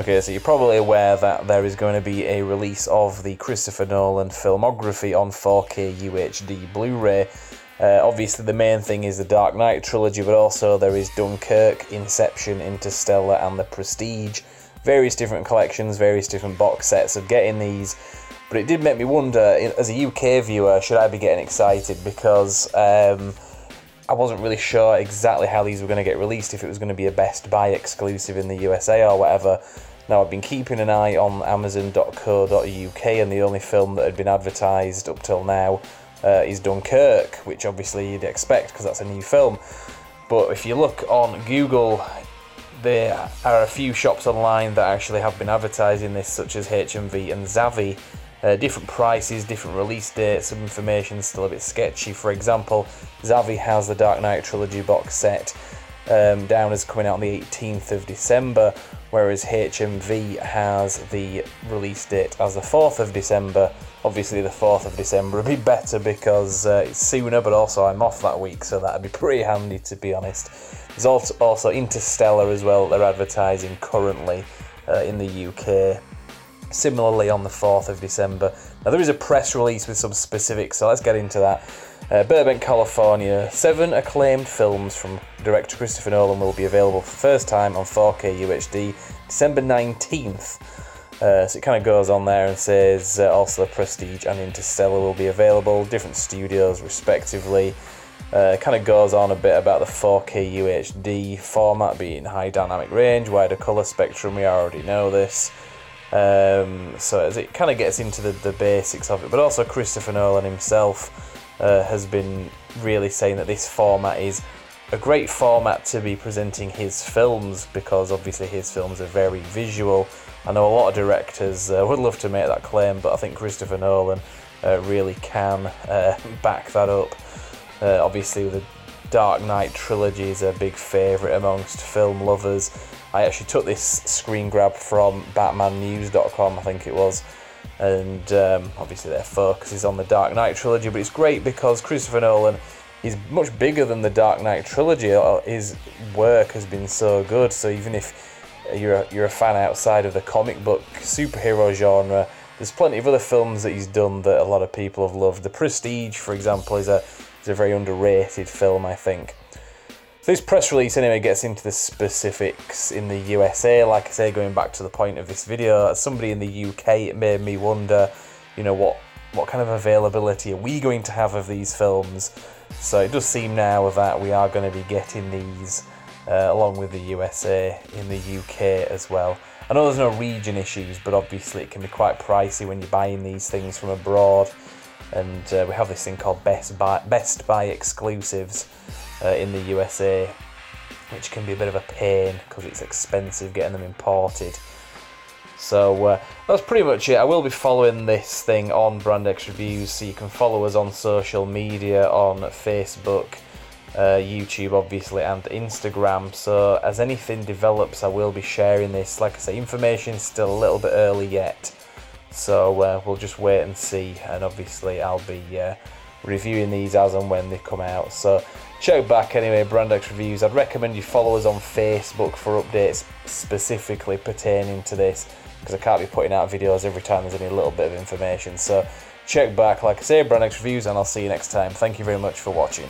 Okay, so you're probably aware that there is going to be a release of the Christopher Nolan filmography on 4K UHD Blu-ray. Obviously the main thing is the Dark Knight trilogy, but also there is Dunkirk, Inception, Interstellar and The Prestige. Various different collections, various different box sets of getting these. But it did make me wonder, as a UK viewer, should I be getting excited? Because I wasn't really sure exactly how these were going to get released, if it was going to be a Best Buy exclusive in the USA or whatever. Now, I've been keeping an eye on Amazon.co.uk, and the only film that had been advertised up till now is Dunkirk, which obviously you'd expect because that's a new film. But if you look on Google, there are a few shops online that actually have been advertising this, such as HMV and Zavvi. Different prices, different release dates, some information still a bit sketchy. For example, Zavvi has the Dark Knight trilogy box set down as coming out on the 18th of December, whereas HMV has the release date as the 4th of December. Obviously the 4th of December would be better because it's sooner, but also I'm off that week, so that'd be pretty handy, to be honest. There's also Interstellar as well, they're advertising currently in the UK. Similarly on the 4th of December. Now there is a press release with some specifics, so let's get into that. Burbank, California. 7 acclaimed films from director Christopher Nolan will be available for the first time on 4K UHD December 19th. So it kind of goes on there and says also The Prestige and Interstellar will be available, different studios respectively. Kind of goes on a bit about the 4K UHD format being high dynamic range, wider colour spectrum, we already know this. So as it kind of gets into the basics of it, but also Christopher Nolan himself has been really saying that this format is a great format to be presenting his films, because obviously his films are very visual. I know a lot of directors would love to make that claim, but I think Christopher Nolan really can back that up. Obviously the Dark Knight trilogy is a big favourite amongst film lovers. I actually took this screen grab from batmannews.com, I think it was, and obviously their focus is on the Dark Knight trilogy, but it's great because Christopher Nolan is much bigger than the Dark Knight trilogy. His work has been so good, so even if you're a fan outside of the comic book superhero genre, there's plenty of other films that he's done that a lot of people have loved. The Prestige, for example, is a very underrated film, I think. This press release anyway gets into the specifics in the USA. Like I say, going back to the point of this video, as somebody in the UK, it made me wonder, you know, what kind of availability are we going to have of these films? So it does seem now that we are going to be getting these along with the USA in the UK as well. I know there's no region issues, but obviously it can be quite pricey when you're buying these things from abroad. And we have this thing called Best Buy exclusives in the USA, which can be a bit of a pain because it's expensive getting them imported. So that's pretty much it. I will be following this thing on Brand X Reviews, so you can follow us on social media, on Facebook, YouTube obviously, and Instagram. So as anything develops, I will be sharing this. Like I say, information is still a little bit early yet, so we'll just wait and see, and obviously I'll be reviewing these as and when they come out. So check back anyway, Brand X Reviews. I'd recommend you follow us on Facebook for updates specifically pertaining to this, because I can't be putting out videos every time there's any little bit of information. So check back, like I say, Brand X Reviews, and I'll see you next time. Thank you very much for watching.